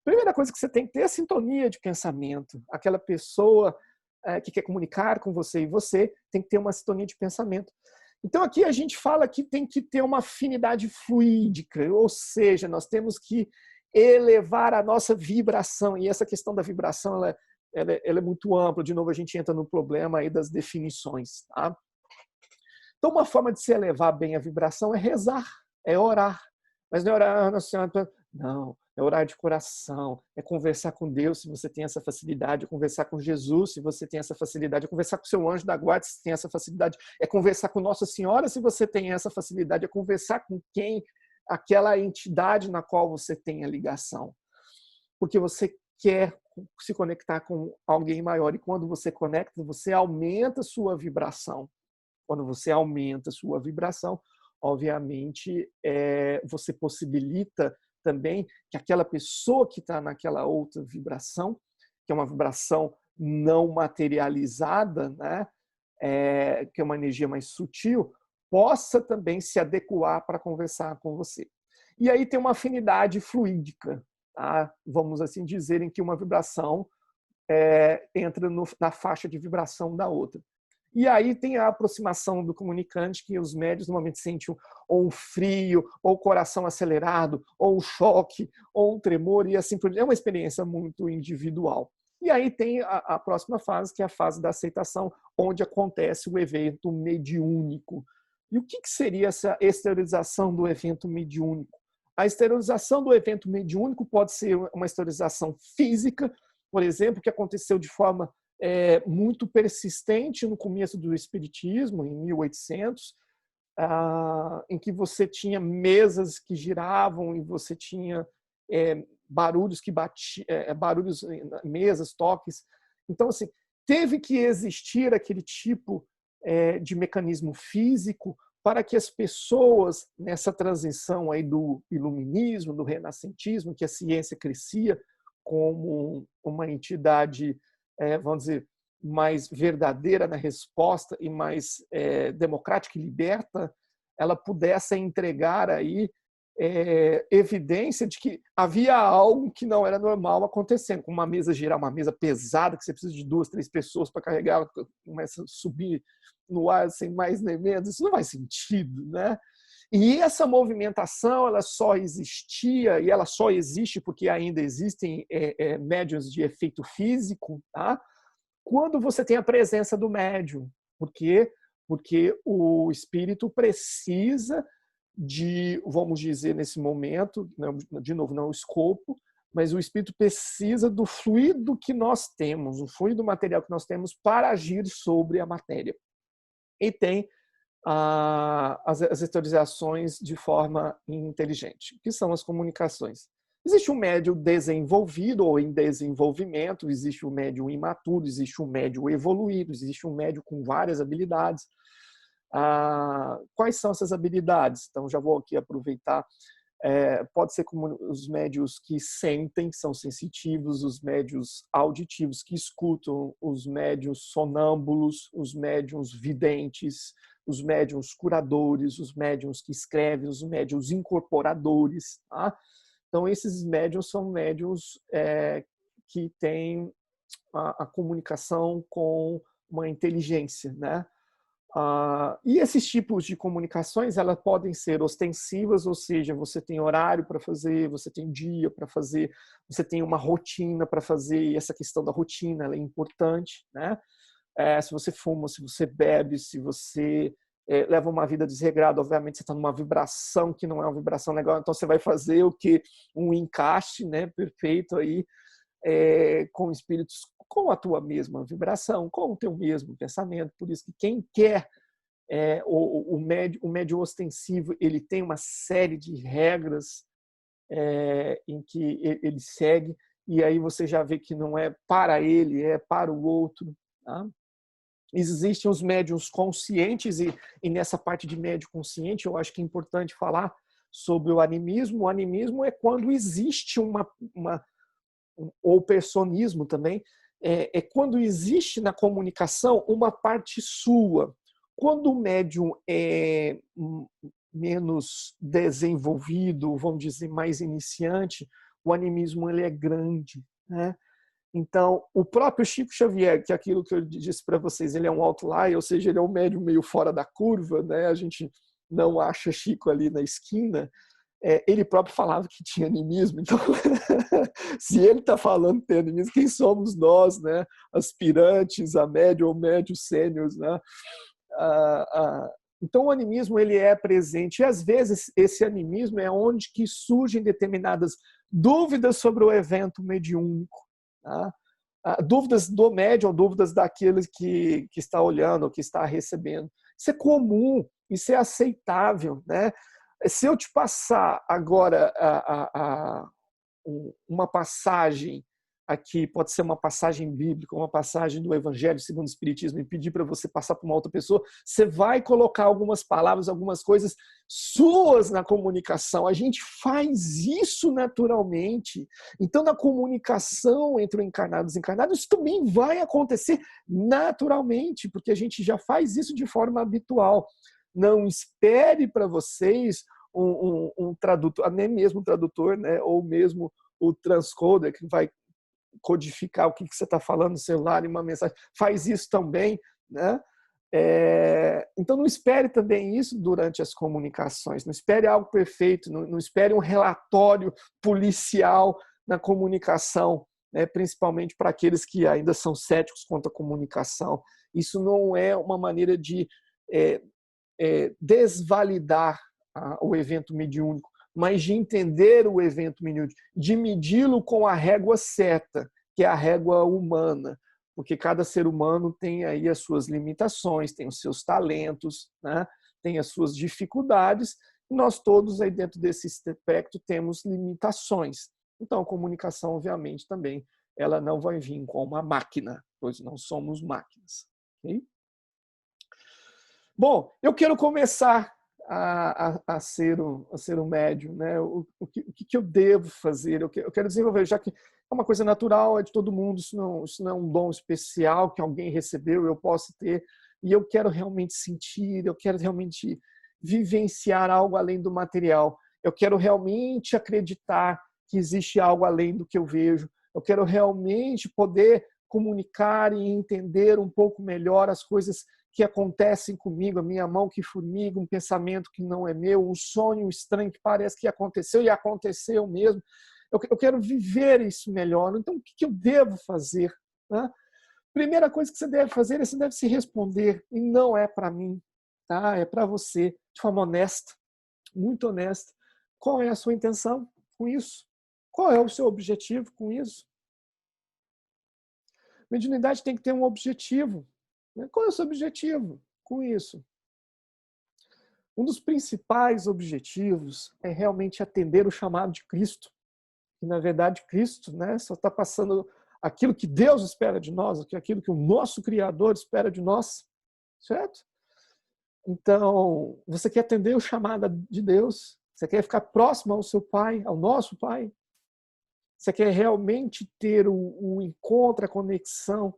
primeira coisa que você tem que ter é a sintonia de pensamento. Aquela pessoa que quer comunicar com você e você tem que ter uma sintonia de pensamento. Então, aqui a gente fala que tem que ter uma afinidade fluídica, ou seja, nós temos que elevar a nossa vibração. E essa questão da vibração ela é muito ampla. De novo, a gente entra no problema aí das definições. Tá? Então, uma forma de se elevar bem a vibração é rezar, é orar. Mas não é orar, Nossa Senhora, não. É orar de coração, é conversar com Deus, se você tem essa facilidade, é conversar com Jesus, se você tem essa facilidade, é conversar com o seu anjo da guarda, se tem essa facilidade, é conversar com Nossa Senhora, se você tem essa facilidade, é conversar com quem, aquela entidade na qual você tem a ligação. Porque você quer se conectar com alguém maior, e quando você conecta, você aumenta a sua vibração. Quando você aumenta a sua vibração, obviamente, você possibilita também que aquela pessoa que está naquela outra vibração, que é uma vibração não materializada, né, que é uma energia mais sutil, possa também se adequar para conversar com você. E aí tem uma afinidade fluídica, tá? Vamos assim dizer, em que uma vibração entra na faixa de vibração da outra. E aí tem a aproximação do comunicante, que os médios normalmente sentem ou um frio, ou o coração acelerado, ou um choque, ou um tremor, e assim por diante. É uma experiência muito individual. E aí tem a próxima fase, que é a fase da aceitação, onde acontece o evento mediúnico. E o que seria essa exteriorização do evento mediúnico? A exteriorização do evento mediúnico pode ser uma exteriorização física, por exemplo, que aconteceu de forma muito persistente no começo do Espiritismo, em 1800, em que você tinha mesas que giravam e você tinha barulhos que batiam, barulhos, mesas, toques. Então, assim, teve que existir aquele tipo de mecanismo físico para que as pessoas, nessa transição aí do iluminismo, do renascentismo, que a ciência crescia como uma entidade, vamos dizer, mais verdadeira na resposta e mais democrática e liberta, ela pudesse entregar aí evidência de que havia algo que não era normal acontecendo, como uma mesa girar, uma mesa pesada, que você precisa de 2, 3 pessoas para carregar, ela começa a subir no ar sem mais nem menos, isso não faz sentido, né? E essa movimentação ela só existia, e ela só existe porque ainda existem médiuns de efeito físico, tá? Quando você tem a presença do médium. Por quê? Porque o espírito precisa de, vamos dizer, nesse momento, de novo, não o escopo, mas o espírito precisa do fluido que nós temos, o fluido material que nós temos para agir sobre a matéria. E tem as exteriorizações de forma inteligente, que são as comunicações. Existe um médium desenvolvido ou em desenvolvimento, existe um médium imaturo, existe um médium evoluído, existe um médium com várias habilidades. Quais são essas habilidades? Então, já vou aqui aproveitar. Pode ser como os médios que sentem, são sensitivos, os médios auditivos que escutam, os médios sonâmbulos, os médiums videntes, os médiums curadores, os médiums que escrevem, os médiums incorporadores. Tá? Então, esses médiums são médiums que têm a comunicação com uma inteligência, né? E esses tipos de comunicações elas podem ser ostensivas, ou seja, você tem horário para fazer, você tem dia para fazer, você tem uma rotina para fazer, e essa questão da rotina ela é importante, né? Se você fuma, se você bebe, se você leva uma vida desregrada, obviamente você está numa vibração que não é uma vibração legal, então você vai fazer o que? Um encaixe, né, perfeito aí, com espíritos com a tua mesma vibração, com o teu mesmo pensamento. Por isso que quem quer O médium ostensivo, ele tem uma série de regras em que ele segue, e aí você já vê que não é para ele, é para o outro. Tá? Existem os médiums conscientes, e nessa parte de médium consciente, eu acho que é importante falar sobre o animismo. O animismo é quando existe ou personismo também, é quando existe na comunicação uma parte sua. Quando o médium é menos desenvolvido, vamos dizer, mais iniciante, o animismo ele é grande, né? Então, o próprio Chico Xavier, que é aquilo que eu disse para vocês, ele é um outlier, ou seja, ele é um médium meio fora da curva, né? A gente não acha Chico ali na esquina. Ele próprio falava que tinha animismo, então se ele está falando que tem animismo, quem somos nós, né? Aspirantes a médio ou médio sêniores, né? Então o animismo ele é presente, e às vezes esse animismo é onde que surgem determinadas dúvidas sobre o evento mediúnico, tá? Dúvidas do médium ou dúvidas daquele que está olhando ou que está recebendo. Isso é comum, isso é aceitável, né? Se eu te passar agora uma passagem aqui, pode ser uma passagem bíblica, uma passagem do Evangelho segundo o Espiritismo, e pedir para você passar para uma outra pessoa, você vai colocar algumas palavras, algumas coisas suas na comunicação. A gente faz isso naturalmente. Então, na comunicação entre o encarnado e o desencarnado, isso também vai acontecer naturalmente, porque a gente já faz isso de forma habitual. Não espere para vocês um tradutor, nem mesmo um tradutor, né, ou mesmo o transcoder, que vai codificar o que você está falando no celular em uma mensagem. Faz isso também, né? Então não espere também isso durante as comunicações, não espere algo perfeito, não espere um relatório policial na comunicação, né? Principalmente para aqueles que ainda são céticos quanto à comunicação. Isso não é uma maneira de desvalidar o evento mediúnico, mas de entender o evento mediúnico, de medi-lo com a régua certa, que é a régua humana, porque cada ser humano tem aí as suas limitações, tem os seus talentos, né? Tem as suas dificuldades, e nós todos aí dentro desse espectro temos limitações. Então a comunicação, obviamente, também ela não vai vir com uma máquina, pois não somos máquinas. Okay? Bom, eu quero começar a ser um médium, né? O que eu devo fazer? Eu quero desenvolver, já que é uma coisa natural, é de todo mundo, isso não é um dom especial que alguém recebeu, eu posso ter, e eu quero realmente sentir, eu quero realmente vivenciar algo além do material, eu quero realmente acreditar que existe algo além do que eu vejo, eu quero realmente poder comunicar e entender um pouco melhor as coisas que acontecem comigo, a minha mão que formiga, um pensamento que não é meu, um sonho estranho que parece que aconteceu e aconteceu mesmo. Eu quero viver isso melhor. Então, o que eu devo fazer? Né? Primeira coisa que você deve fazer é você deve se responder, e não é para mim, tá? É para você, de forma honesta, muito honesta. Qual é a sua intenção com isso? Qual é o seu objetivo com isso? Mediunidade tem que ter um objetivo. Qual é o seu objetivo com isso? Um dos principais objetivos é realmente atender o chamado de Cristo. E, na verdade, Cristo, né, só está passando aquilo que Deus espera de nós, aquilo que o nosso Criador espera de nós. Certo? Então, você quer atender o chamado de Deus? Você quer ficar próximo ao seu Pai, ao nosso Pai? Você quer realmente ter o encontro, a conexão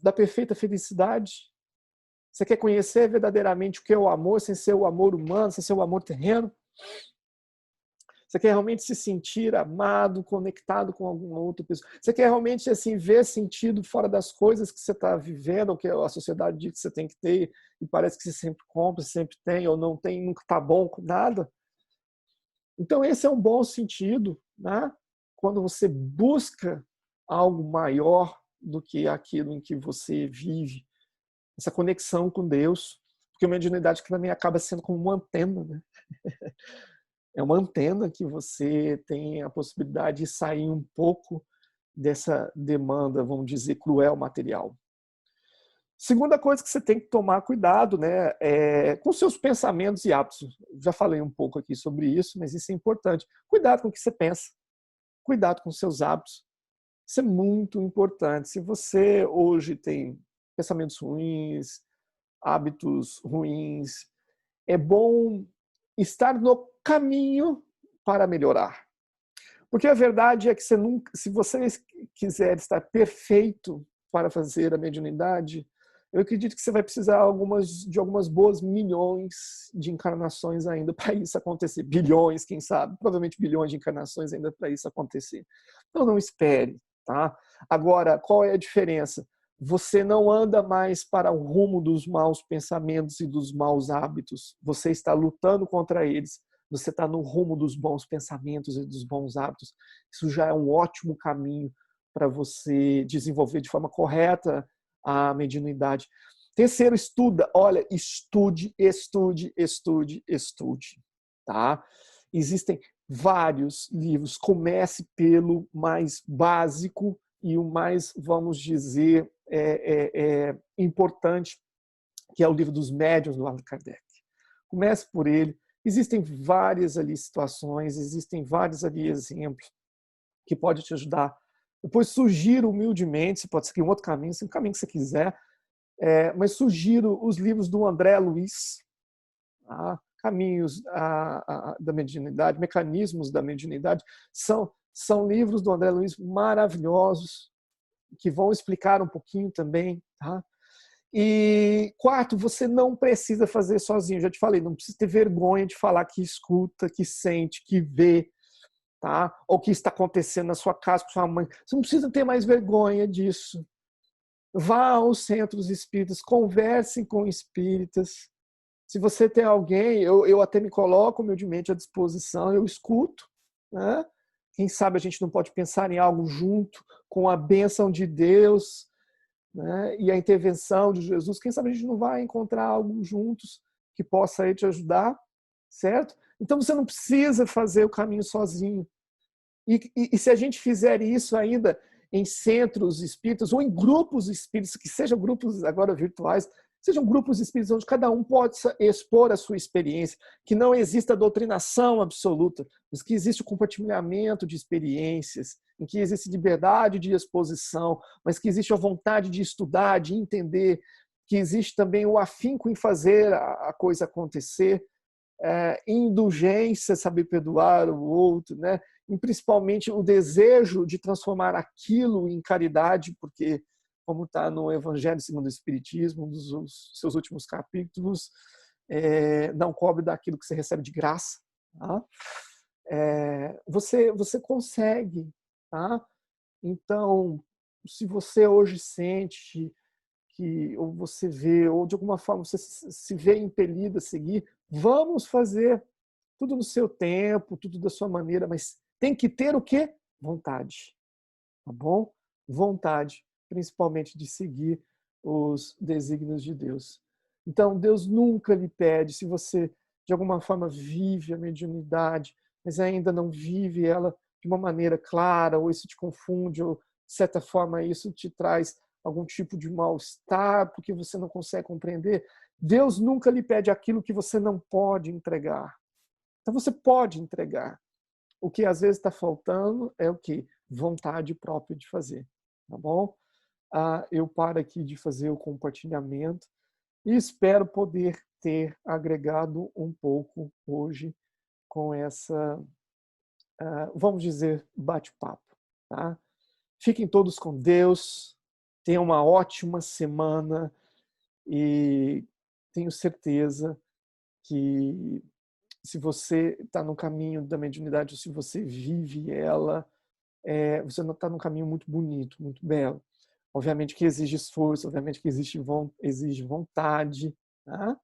da perfeita felicidade? Você quer conhecer verdadeiramente o que é o amor, sem ser o amor humano, sem ser o amor terreno? Você quer realmente se sentir amado, conectado com alguma outra pessoa? Você quer realmente assim, ver sentido fora das coisas que você está vivendo, ou que a sociedade diz que você tem que ter, e parece que você sempre compra, sempre tem, ou não tem, nunca está bom com nada? Então esse é um bom sentido, né? Quando você busca algo maior do que aquilo em que você vive, essa conexão com Deus, porque a mediunidade que também acaba sendo como uma antena, né? É uma antena que você tem a possibilidade de sair um pouco dessa demanda, vamos dizer, cruel material. Segunda coisa que você tem que tomar cuidado, né, é com seus pensamentos e hábitos. Já falei um pouco aqui sobre isso, mas isso é importante. Cuidado com o que você pensa. Cuidado com seus hábitos. Isso é muito importante. Se você hoje tem pensamentos ruins, hábitos ruins, é bom estar no caminho para melhorar. Porque a verdade é que você nunca, se você quiser estar perfeito para fazer a mediunidade, eu acredito que você vai precisar de algumas boas milhões de encarnações ainda para isso acontecer. Bilhões, quem sabe? Provavelmente bilhões de encarnações ainda para isso acontecer. Então não espere, tá? Agora, qual é a diferença? Você não anda mais para o rumo dos maus pensamentos e dos maus hábitos. Você está lutando contra eles. Você está no rumo dos bons pensamentos e dos bons hábitos. Isso já é um ótimo caminho para você desenvolver de forma correta a mediunidade. Terceiro, estuda. Olha, estude, estude, estude, estude. Tá? Existem vários livros. Comece pelo mais básico e o mais, vamos dizer, importante, que é o livro dos médiuns do Allan Kardec. Comece por ele. Existem várias ali situações, existem vários ali exemplos que podem te ajudar. Depois sugiro humildemente, você pode seguir um outro caminho, um caminho que você quiser, mas sugiro os livros do André Luiz, tá? Caminhos da Mediunidade, Mecanismos da Mediunidade, são livros do André Luiz maravilhosos, que vão explicar um pouquinho também, tá? E quarto, você não precisa fazer sozinho. Já te falei, não precisa ter vergonha de falar que escuta, que sente, que vê, tá? Ou que está acontecendo na sua casa com sua mãe. Você não precisa ter mais vergonha disso. Vá aos centros espíritas, conversem com espíritas. Se você tem alguém, eu até me coloco humildemente à disposição, eu escuto, né? Quem sabe a gente não pode pensar em algo junto com a bênção de Deus, né, e a intervenção de Jesus. Quem sabe a gente não vai encontrar algo juntos que possa aí te ajudar, certo? Então você não precisa fazer o caminho sozinho. E se a gente fizer isso ainda em centros espíritas ou em grupos espíritas, que sejam grupos agora virtuais, sejam grupos espíritas onde cada um possa expor a sua experiência, que não exista doutrinação absoluta, mas que existe o compartilhamento de experiências, em que existe liberdade de exposição, mas que existe a vontade de estudar, de entender, que existe também o afinco em fazer a coisa acontecer, indulgência, saber perdoar o outro, né? E principalmente o desejo de transformar aquilo em caridade, porque, como está no Evangelho segundo o Espiritismo, um dos seus últimos capítulos, não cobre daquilo que você recebe de graça. Tá? Você consegue. Tá? Então, se você hoje sente que ou você vê, ou de alguma forma você se vê impelido a seguir, vamos fazer tudo no seu tempo, tudo da sua maneira, mas tem que ter o quê? Vontade, tá bom? Vontade, principalmente de seguir os desígnios de Deus. Então, Deus nunca lhe pede, se você de alguma forma vive a mediunidade, mas ainda não vive ela de uma maneira clara, ou isso te confunde, ou de certa forma isso te traz algum tipo de mal-estar, porque você não consegue compreender. Deus nunca lhe pede aquilo que você não pode entregar. Então você pode entregar. O que às vezes está faltando é o quê? Vontade própria de fazer. Tá bom? Eu paro aqui de fazer o compartilhamento e espero poder ter agregado um pouco hoje com essa, vamos dizer, bate-papo. Tá? Fiquem todos com Deus, tenham uma ótima semana e tenho certeza que se você está no caminho da mediunidade, ou se você vive ela, você não está num caminho muito bonito, muito belo. Obviamente que exige esforço, obviamente que exige vontade, tá?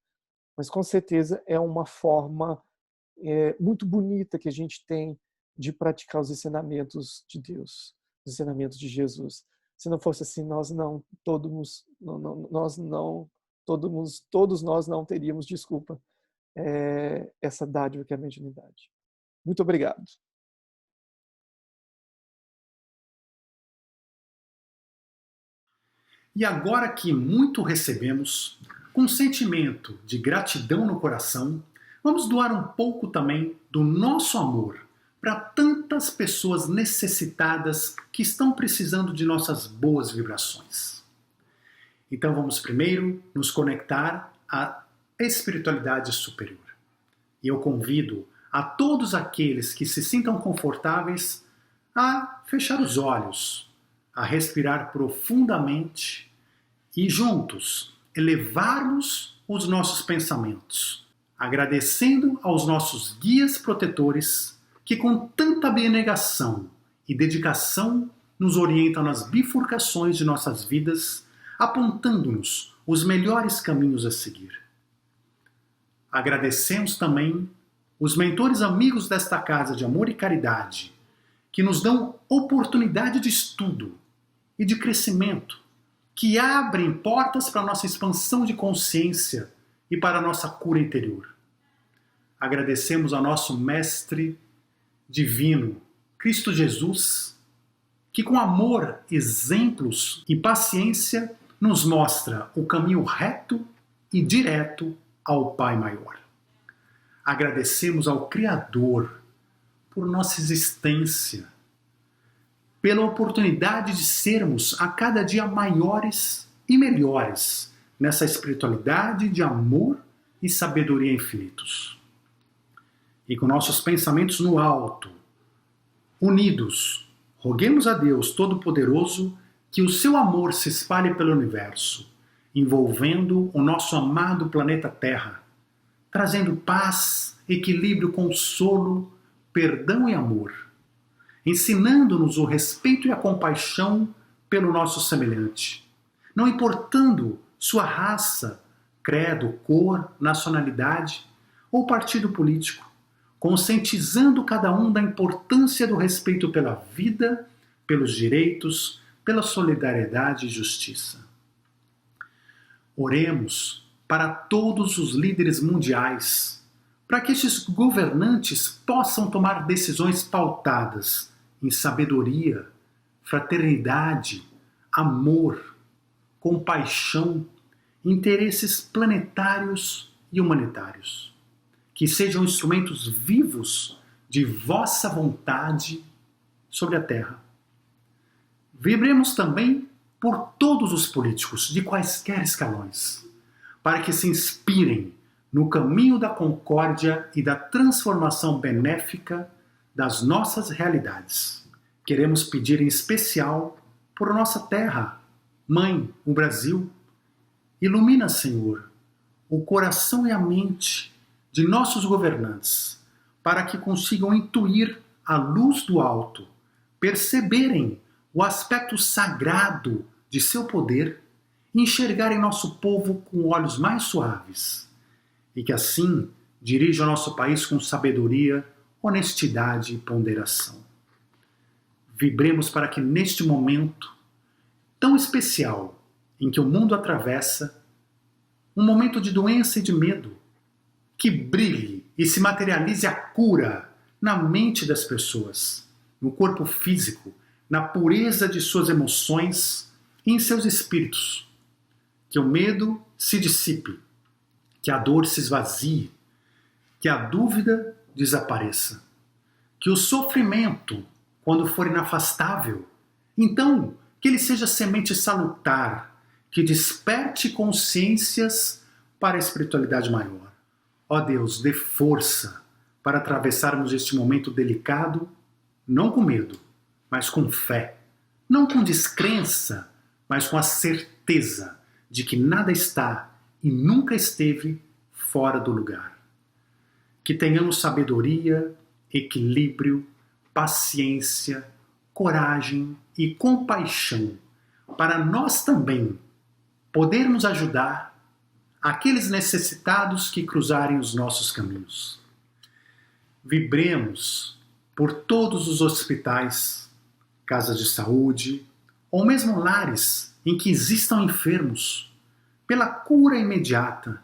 Mas com certeza é uma forma muito bonita que a gente tem de praticar os ensinamentos de Deus, os ensinamentos de Jesus. Se não fosse assim, todos nós não teríamos desculpa essa dádiva que é a mediunidade. Muito obrigado. E agora que muito recebemos, com sentimento de gratidão no coração, vamos doar um pouco também do nosso amor para tantas pessoas necessitadas que estão precisando de nossas boas vibrações. Então vamos primeiro nos conectar à espiritualidade superior. E eu convido a todos aqueles que se sintam confortáveis a fechar os olhos, a respirar profundamente e juntos elevarmos os nossos pensamentos, agradecendo aos nossos guias protetores que com tanta abnegação e dedicação nos orientam nas bifurcações de nossas vidas, apontando-nos os melhores caminhos a seguir. Agradecemos também os mentores amigos desta casa de amor e caridade, que nos dão oportunidade de estudo e de crescimento, que abrem portas para a nossa expansão de consciência e para a nossa cura interior. Agradecemos ao nosso Mestre Divino, Cristo Jesus, que com amor, exemplos e paciência nos mostra o caminho reto e direto ao Pai Maior. Agradecemos ao Criador por nossa existência, pela oportunidade de sermos a cada dia maiores e melhores nessa espiritualidade de amor e sabedoria infinitos. E com nossos pensamentos no alto, unidos, roguemos a Deus Todo-Poderoso que o seu amor se espalhe pelo universo, envolvendo o nosso amado planeta Terra, trazendo paz, equilíbrio, consolo, perdão e amor, ensinando-nos o respeito e a compaixão pelo nosso semelhante, não importando sua raça, credo, cor, nacionalidade ou partido político, conscientizando cada um da importância do respeito pela vida, pelos direitos, pela solidariedade e justiça. Oremos para todos os líderes mundiais, para que estes governantes possam tomar decisões pautadas em sabedoria, fraternidade, amor, compaixão, interesses planetários e humanitários. Que sejam instrumentos vivos de vossa vontade sobre a Terra. Vibremos também por todos os políticos de quaisquer escalões, para que se inspirem no caminho da concórdia e da transformação benéfica das nossas realidades. Queremos pedir em especial por nossa terra, Mãe, o Brasil. Ilumina, Senhor, o coração e a mente de nossos governantes, para que consigam intuir a luz do alto, perceberem o aspecto sagrado de seu poder e enxergarem nosso povo com olhos mais suaves, e que assim dirija o nosso país com sabedoria, honestidade e ponderação. Vibremos para que neste momento tão especial em que o mundo atravessa, um momento de doença e de medo, que brilhe e se materialize a cura na mente das pessoas, no corpo físico, na pureza de suas emoções e em seus espíritos. Que o medo se dissipe, que a dor se esvazie, que a dúvida desapareça, que o sofrimento, quando for inafastável, então que ele seja semente salutar, que desperte consciências para a espiritualidade maior. Ó Deus, dê força para atravessarmos este momento delicado, não com medo, mas com fé, não com descrença, mas com a certeza de que nada está e nunca esteve fora do lugar. Que tenhamos sabedoria, equilíbrio, paciência, coragem e compaixão para nós também podermos ajudar aqueles necessitados que cruzarem os nossos caminhos. Vibremos por todos os hospitais, casas de saúde ou mesmo lares em que existam enfermos, pela cura imediata.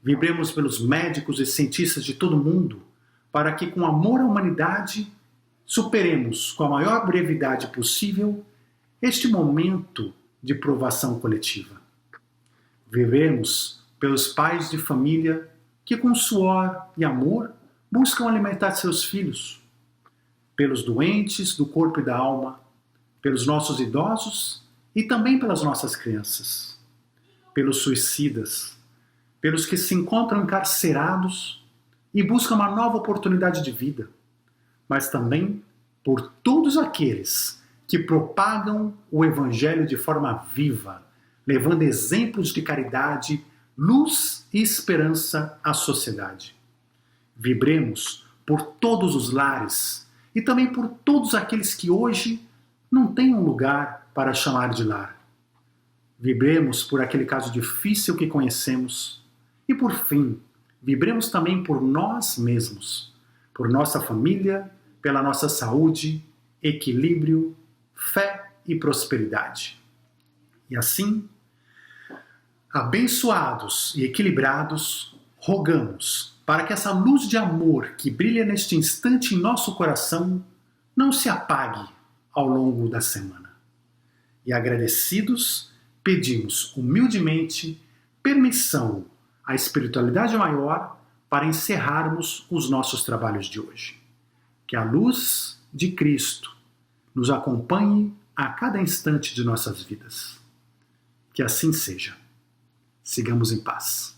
Vibremos pelos médicos e cientistas de todo o mundo, para que com amor à humanidade superemos com a maior brevidade possível este momento de provação coletiva. Vivemos pelos pais de família que com suor e amor buscam alimentar seus filhos, pelos doentes do corpo e da alma, pelos nossos idosos e também pelas nossas crianças, pelos suicidas, pelos que se encontram encarcerados e buscam uma nova oportunidade de vida, mas também por todos aqueles que propagam o Evangelho de forma viva, levando exemplos de caridade, luz e esperança à sociedade. Vibremos por todos os lares e também por todos aqueles que hoje não têm um lugar para chamar de lar. Vibremos por aquele caso difícil que conhecemos e, por fim, vibremos também por nós mesmos, por nossa família, pela nossa saúde, equilíbrio, fé e prosperidade. E assim, abençoados e equilibrados, rogamos para que essa luz de amor que brilha neste instante em nosso coração não se apague ao longo da semana. E agradecidos, pedimos humildemente permissão à espiritualidade maior para encerrarmos os nossos trabalhos de hoje. Que a luz de Cristo nos acompanhe a cada instante de nossas vidas. Que assim seja. Sigamos em paz.